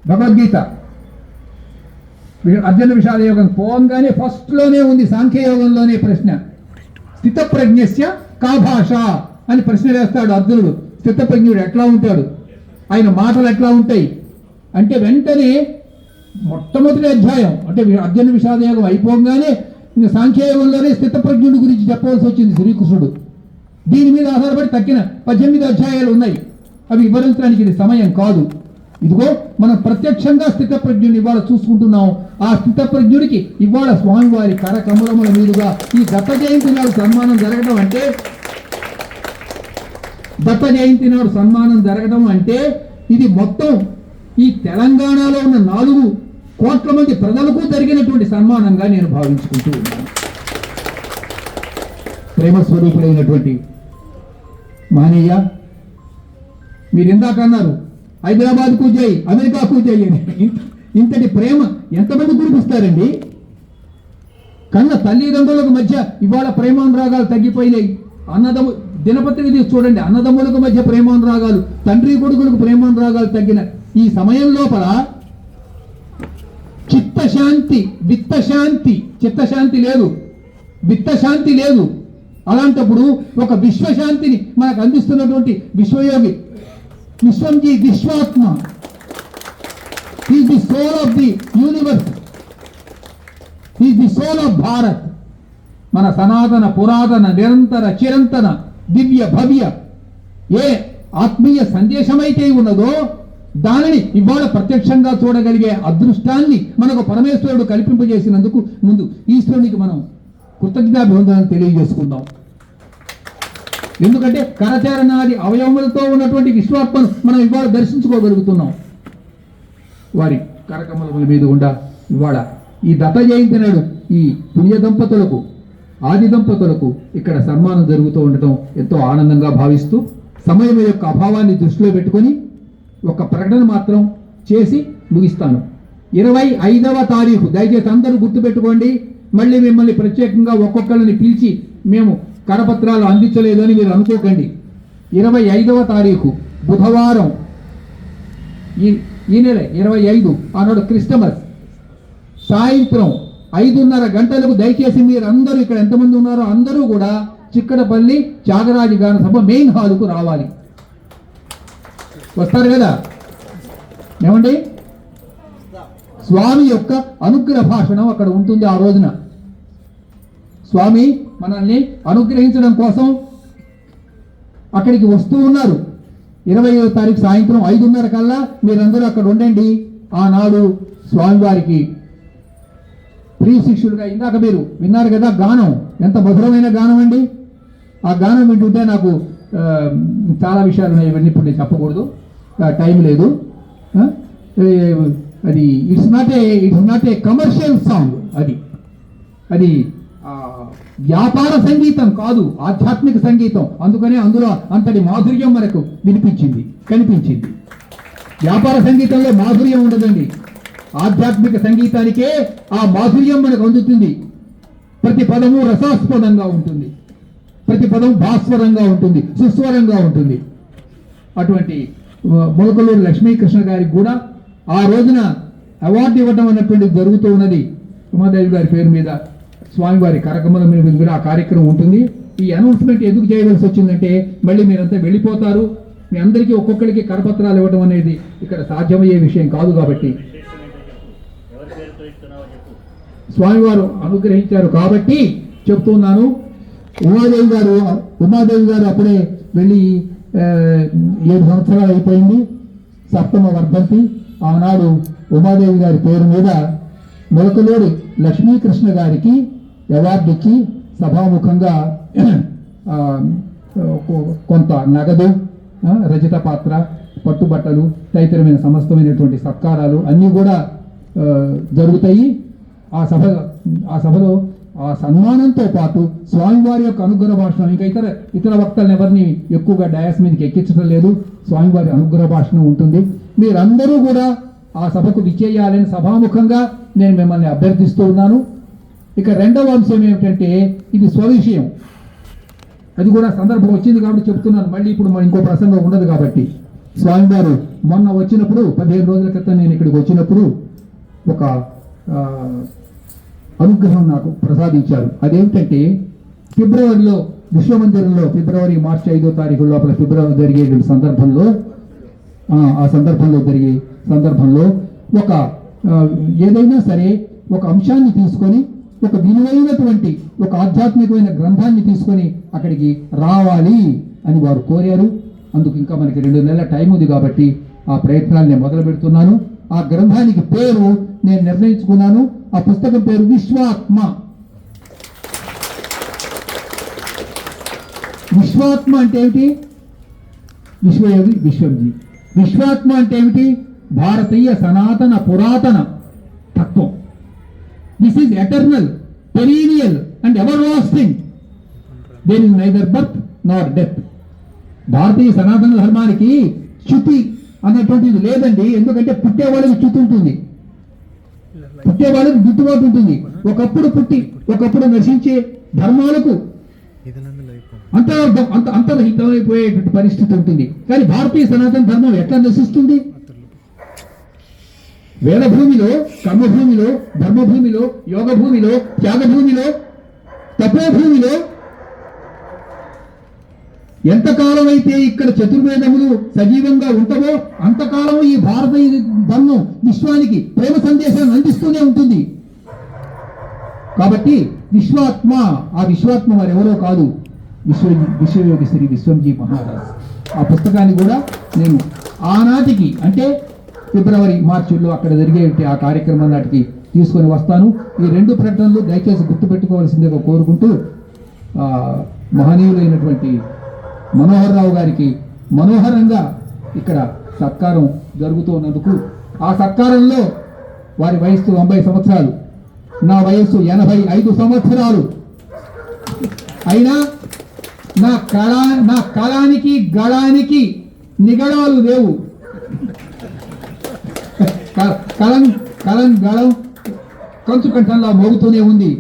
భగవద్గీత అర్జున విషాద యోగం పోవంగానే ఫస్ట్లోనే ఉంది సాంఖ్యయోగంలోనే ప్రశ్న, స్థితప్రజ్ఞస్య కా భాష అని ప్రశ్న వేస్తాడు అర్జునుడు. స్థితప్రజ్ఞుడు ఎట్లా ఉంటాడు, ఆయన మాటలు ఎట్లా ఉంటాయి అంటే వెంటనే మొట్టమొదటి అధ్యాయం అంటే అర్జున విషాద యోగం అయిపోగానే సాంఖ్యయోగంలోనే స్థితప్రజ్ఞుడి గురించి చెప్పవలసి వచ్చింది శ్రీకృష్ణుడు. దీని మీద ఆధారపడి తక్కిన 18 అధ్యాయాలు ఉన్నాయి. అవి వివరించడానికి ఇది సమయం కాదు. ఇదిగో మనం ప్రత్యక్షంగా స్థితప్రజ్ఞుడిని ఇవాళ చూసుకుంటున్నాం. ఆ స్థితప్రజ్ఞుడికి ఇవాళ స్వామివారి కరకమలముల మీదుగా ఈ దత్త జయంతి నాడు సన్మానం జరగడం అంటే, దత్త జయంతి నాడు సన్మానం జరగడం అంటే ఇది మొత్తం ఈ తెలంగాణలో ఉన్న 4 కోట్ల మంది ప్రజలకు జరిగినటువంటి సన్మానంగా నేను భావించుకుంటూ ఉన్నాను. ప్రేమ స్వరూపుడైనటువంటి మానయ్య, మీరు ఇందాక అన్నారు హైదరాబాద్కు జై, అమెరికాకు జై అని. ఇంతటి ప్రేమ ఎంతమంది కురిపిస్తారండి? కన్న తల్లిదండ్రులకు మధ్య ఇవాళ ప్రేమానురాగాలు తగ్గిపోయినాయి. దినపత్రిక తీసి చూడండి, అన్నదమ్ములకు మధ్య ప్రేమానురాగాలు, తండ్రి కొడుకులకు ప్రేమానురాగాలు తగ్గిన ఈ సమయం లోపల చిత్తశాంతి లేదు, విత్తశాంతి లేదు. అలాంటప్పుడు ఒక విశ్వశాంతిని మనకు అందిస్తున్నటువంటి విశ్వయోగి విశ్వంజీ విశ్వాత్మ, is the soul of the universe, is the soul of Bharat. మన సనాతన పురాతన నిరంతర చిరంతన దివ్య భవ్య ఏ ఆత్మీయ సందేశమైతే ఉన్నదో దానిని ఇవాళ ప్రత్యక్షంగా చూడగలిగే అదృష్టాన్ని మనకు పరమేశ్వరుడు కల్పింపజేసినందుకు ముందు ఈశ్వరునికి మనం కృతజ్ఞాభివందనాలు తెలియజేసుకుందాం. ఎందుకంటే కరచరణాది అవయవములతో ఉన్నటువంటి విశ్వాత్మను మనం ఇవాళ దర్శించుకోగలుగుతున్నాం. వారి కరకమలముల మీద గుండా ఇవాళ ఈ దత్త జయంతి నాడు ఈ పుణ్య దంపతులకు, ఆది దంపతులకు ఇక్కడ సన్మానం జరుగుతూ ఉండటం ఎంతో ఆనందంగా భావిస్తూ, సమయం యొక్క అభావాన్ని దృష్టిలో పెట్టుకొని ఒక ప్రకటన మాత్రం చేసి ముగిస్తాను. 25వ తారీఖు, దయచేసి అందరూ గుర్తుపెట్టుకోండి. మళ్ళీ మిమ్మల్ని ప్రత్యేకంగా ఒక్కొక్కరిని పిలిచి మేము కరపత్రాలు అందించలేదు అని మీరు అనుకోకండి. 25వ తారీఖు బుధవారం, ఈ నెల 25 ఆనాడు క్రిస్టమస్, సాయంత్రం 5:30 గంటలకు దయచేసి మీరు అందరూ ఇక్కడ ఎంతమంది ఉన్నారో అందరూ కూడా చిక్కడపల్లి త్యాగరాజు గాన సభ మెయిన్ హాలుకు రావాలి. వస్తారు కదా? ఏమండి, స్వామి యొక్క అనుగ్రహ భాషణం అక్కడ ఉంటుంది. ఆ రోజున స్వామి మనల్ని అనుగ్రహించడం కోసం అక్కడికి వస్తూ ఉన్నారు. 25వ తారీఖు సాయంత్రం 5:30 కల్లా మీరందరూ అక్కడ ఉండండి. ఆనాడు స్వామివారికి ప్రియ శిష్యులుగా ఇందాక మీరు విన్నారు కదా, గానం ఎంత మధురమైన గానం అండి. ఆ గానం వింటుంటే నాకు చాలా విషయాలు ఉన్నాయి. ఇవన్నీ ఇప్పుడు నేను చెప్పకూడదు, టైం లేదు. అది it's not a commercial song. అది వ్యాపార సంగీతం కాదు, ఆధ్యాత్మిక సంగీతం. అందుకనే అందులో అంతటి మాధుర్యం మనకు కనిపించింది. వ్యాపార సంగీతంలో మాధుర్యం ఉండదండి. ఆధ్యాత్మిక సంగీతానికే ఆ మాధుర్యం మనకు అందుతుంది. ప్రతి పదము రసాస్పదంగా ఉంటుంది, ప్రతి పదం భాస్వరంగా ఉంటుంది, సుస్వరంగా ఉంటుంది. అటువంటి మొలకలూరు లక్ష్మీకృష్ణ గారికి కూడా ఆ రోజున అవార్డు ఇవ్వడం అన్నటువంటిది జరుగుతూ ఉన్నది. ఉమాదేవి గారి పేరు మీద స్వామివారి కరకమల మీద కూడా ఆ కార్యక్రమం ఉంటుంది. ఈ అనౌన్స్మెంట్ ఎందుకు చేయవలసి వచ్చిందంటే మళ్ళీ మీరంతా వెళ్ళిపోతారు. మీ అందరికీ ఒక్కొక్కరికి కరపత్రాలు ఇవ్వడం అనేది ఇక్కడ సాధ్యమయ్యే విషయం కాదు. కాబట్టి స్వామివారు అనుగ్రహించారు కాబట్టి చెప్తున్నాను. ఉమాదేవి గారు అప్పుడే వెళ్ళి 7 సంవత్సరాలు అయిపోయింది. 7వ వర్ధంతి. ఆనాడు ఉమాదేవి గారి పేరు మీద మొలకలూరు లక్ష్మీకృష్ణ గారికి అవార్డు ఇచ్చి సభాముఖంగా కొంత నగదు, రజత పాత్ర, పట్టుబట్టలు, తదితరమైన సమస్తమైనటువంటి సత్కారాలు అన్నీ కూడా జరుగుతాయి. ఆ సభలో ఆ సన్మానంతో పాటు స్వామివారి యొక్క అనుగ్రహ భాషణం, ఇంకా ఇతర వక్తలను ఎవరిని ఎక్కువగా డయాస్ మీదకి ఎక్కించడం లేదు. స్వామివారి అనుగ్రహ భాషణం ఉంటుంది. మీరందరూ కూడా ఆ సభకు విచ్చేయాలని సభాముఖంగా నేను మిమ్మల్ని అభ్యర్థిస్తూ ఉన్నాను. ఇక రెండవ అంశం ఏమిటంటే ఇది స్వవిషయం. అది కూడా సందర్భం వచ్చింది కాబట్టి చెప్తున్నాను. మళ్ళీ ఇప్పుడు ఇంకో ప్రసంగం ఉండదు కాబట్టి స్వామివారు మొన్న వచ్చినప్పుడు 15 రోజుల క్రితం నేను ఇక్కడికి వచ్చినప్పుడు ఒక అనుగ్రహం నాకు ప్రసాదించారు. అదేమిటంటే ఫిబ్రవరిలో విశ్వమందిరంలో మార్చి 5వ తారీఖు లోపల ఫిబ్రవరి జరిగే సందర్భంలో జరిగే సందర్భంలో ఒక ఏదైనా సరే ఒక అంశాన్ని తీసుకొని ఒక విలువైనటువంటి ఒక ఆధ్యాత్మికమైన గ్రంథాన్ని తీసుకొని అక్కడికి రావాలి అని వారు కోరారు. అందుకు ఇంకా మనకి 2 నెలల టైం ఉంది కాబట్టి ఆ ప్రయత్నాలు నేను మొదలు పెడుతున్నాను. ఆ గ్రంథానికి పేరు నేను నిర్ణయించుకున్నాను. ఆ పుస్తకం పేరు విశ్వాత్మ. విశ్వాత్మ అంటే ఏమిటి? విశ్వయోగి విశ్వంజీ. విశ్వాత్మ అంటే ఏమిటి? భారతీయ సనాతన పురాతన తత్వం. This is eternal, perennial and ever lasting. There is neither birth nor death. భారతీయ సనాతన ధర్మానికి చ్యుతి అన్నటువంటిది లేదండి. ఎందుకంటే పుట్టేవాళ్ళకి చ్యుతి ఉంటుంది, పుట్టేవాళ్ళకి గిట్టుబాటు ఉంటుంది. ఒకప్పుడు పుట్టి ఒకప్పుడు నశించే ధర్మాలకు అంతర్హితమైపోయేటువంటి పరిస్థితి ఉంటుంది. కానీ భారతీయ సనాతన ధర్మం ఎట్లా నశిస్తుంది? వేద భూమిలో, కర్మభూమిలో, ధర్మభూమిలో, యోగ భూమిలో, త్యాగ భూమిలో, తపోభూమిలో ఎంతకాలం అయితే ఇక్కడ చతుర్వేదములు సజీవంగా ఉంటావో అంతకాలం ఈ భారతీయ ధర్మం విశ్వానికి ప్రేమ సందేశాన్ని అందిస్తూనే ఉంటుంది. కాబట్టి విశ్వాత్మ, ఆ విశ్వాత్మ వారెవరో కాదు, విశ్వయోగి శ్రీ విశ్వంజీ మహారాజ్. ఆ పుస్తకాన్ని కూడా నేను ఆనాటికి అంటే ఫిబ్రవరి మార్చిలో అక్కడ జరిగే ఆ కార్యక్రమం నాటికి తీసుకొని వస్తాను. ఈ 2 ప్రకటనలు దయచేసి గుర్తుపెట్టుకోవాల్సిందిగా కోరుకుంటూ మహనీయులైనటువంటి మనోహర్ రావు గారికి మనోహరంగా ఇక్కడ సత్కారం జరుగుతున్నందుకు, ఆ సత్కారంలో వారి వయస్సు 80 సంవత్సరాలు, నా వయస్సు 85 సంవత్సరాలు అయినా నా కళానికి గళానికి నిగడాలు లేవు. కలం గళం కంచు కంఠంలా మోగుతూనే ఉంది.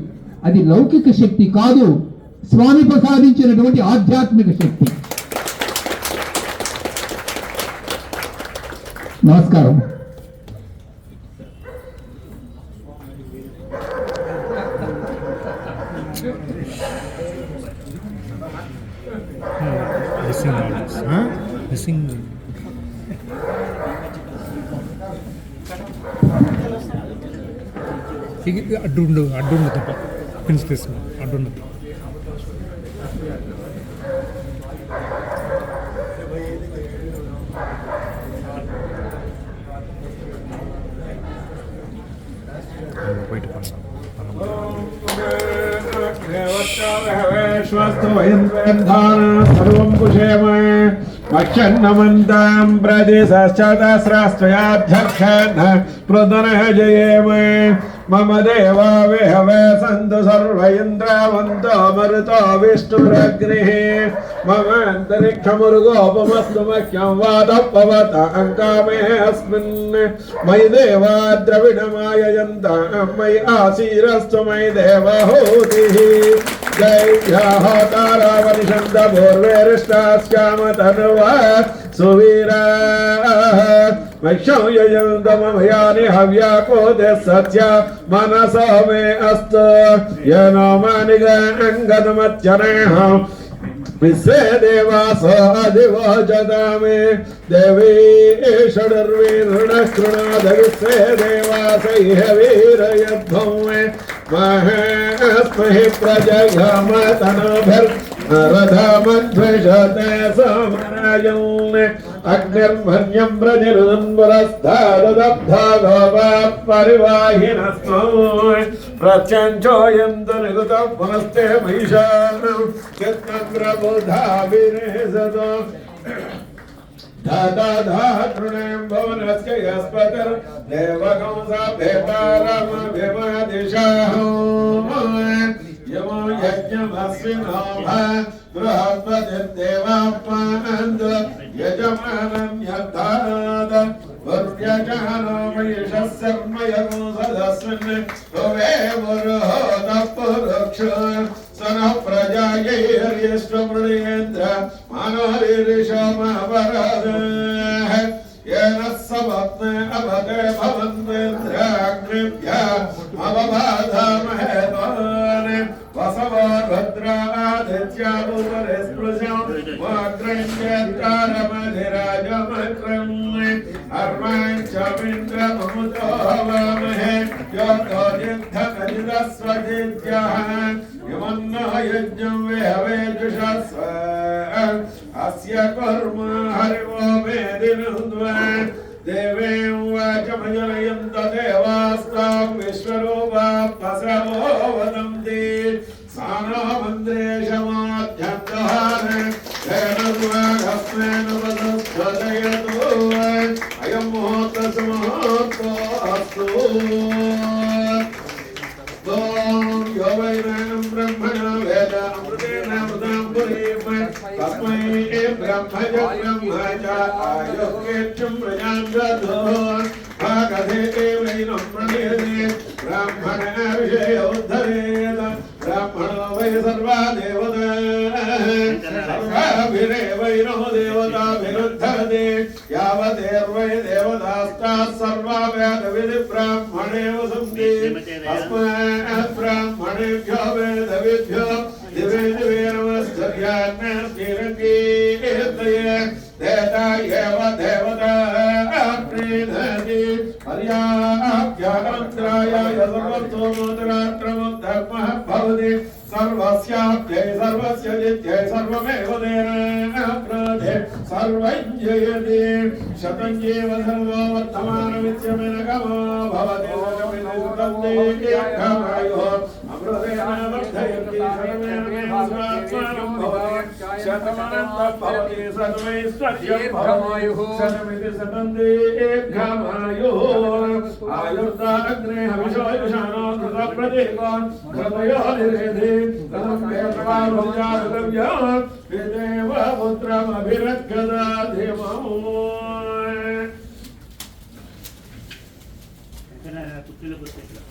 అది లౌకిక శక్తి కాదు, స్వామి ప్రసాదించినటువంటి ఆధ్యాత్మిక శక్తి. నమస్కారం. అడ్డు తప్ప పిన్స్ తీసుకున్నాం అడ్డు. మక్షన్నమంతాం ప్రదేశశ్చతస్రస్త్వయాధ్యక్షణ ప్రదనః జయేమ మమ దేవా విహవే సంతు సర్వ ఇంద్రవంతో మరుతో విష్ణురగ్నిః మమ అంతరిక్షమురుగోపమస్తు మఖ్యం వాదపవత అంకామే అస్మిన్ మయి దేవా ద్రవిణమాయయంత మయి ఆశీరస్తు మయి దేవహూతిః జయ హోతారావనిషంత పూర్వేరిష్టాస్కామతనువా సువీరా వైక్షయయంతమయాని హవ్యాకోదే సత్య మనసో మే అస్తు యనో మానిగ అంగదమత్యనేహ విశ్వే దేవాసో అధివోజదామే దేవీ షడుర్వీర్ణకృణాద విశ్వే దేవాసైహ వీరయద్భం మహస్మహి ప్రజగమతనభిర్ రథమధ్వజతే సమరాయన్ అగ్నిర్మన్యం ప్రజరున్పురస్తాదబ్ధా పరివాహినస్తో ప్రత్యంచోయంతు నిగుత పునస్తే మహిషానం చిత్తంగ్రబుధా వినేసతో ధాతృణం భవనస్య యస్పతిర్ దేవకంసా భేతారమ విమదిశాహో యమో యజ్ఞమస్మినో బృహస్పతిర్దేవాప్మానందు యజమానం యథాద వర్యజానో మహిషస్సర్మయగో సదస్మిన్ భవే వరుహో తపురుక్ష तनः प्रजायैर्यष्टमृणेन्द्र मानोरिषमवरदः येन सपत्ने अवते भवन्वेन्द्राग्निभ्यः अवबाधामहे तान् वसवो भद्रादित्यामुपरि स्पृशं वाग्रञ्चकारमधिराजमक्रम् अर्वाञ्चमिन्द्रममुतो वामहे योतो युद्धकजिदस्वजित्यः यमन्नो यज्ञं विहवेजुषस्व अस्य कर्म हरिवो मेदिनुद्वा देवीं वाचमजनयन्त देवास्तां विश्वरूपां तसवो वदन्ति सानो मन्द्रेशमाध्यन्तहार धेनुर्वाघस्मेन वदस्वदयतु अयं मुहूर्तसमुहूर्तो अस्तु यो वैनयनं ब्रह्मणा वेद अमृतेन अमृतं पुरीं तस्मै ब्रह्मज ब्रह्म च आयुर्वेद्यं प्रजां दधो भागधे वैनं प्रणीयते ब्राह्मण विषय उद्धरेत ब्राह्मणो वै सर्वा सर्वाभिरेवैनो देवताभिरुद्धरते यावदेर्वै देवतास्ताः सर्वा वेदविधि ब्राह्मणे वसन्ति तस्मात् ब्राह्मणेभ्यो वेदविभ्यो दिवे दिवे नमस्कर्यान्नस्तिरङ्गीर्तये देता एव देवता प्रीणति पर्याप्यानन्तराय सर्वतोमोदराक्रमं धर्मः भवति सर्वस्याप्यै सर्वस्य जित्यै सर्वमेव तेन प्रदे सर्वं जयति शतं जीव सर्वो वर्तमानमित्यमिनगमो भवति लोकमिदुर्गन्धेभ्यः अमृतेन वर्धयति सर्वेण स्वात्मानं भवति शतमनन्तं भवति सर्वैश्वर्यं भवति शतमिति शतं दीर्घमायुः आयुर्दाग्ने हविषायुषाणो धृतप्रदीपान् हृदयो निरेधि विदेव पुत्रमभिरक्षदाधिमौ पुत्रीला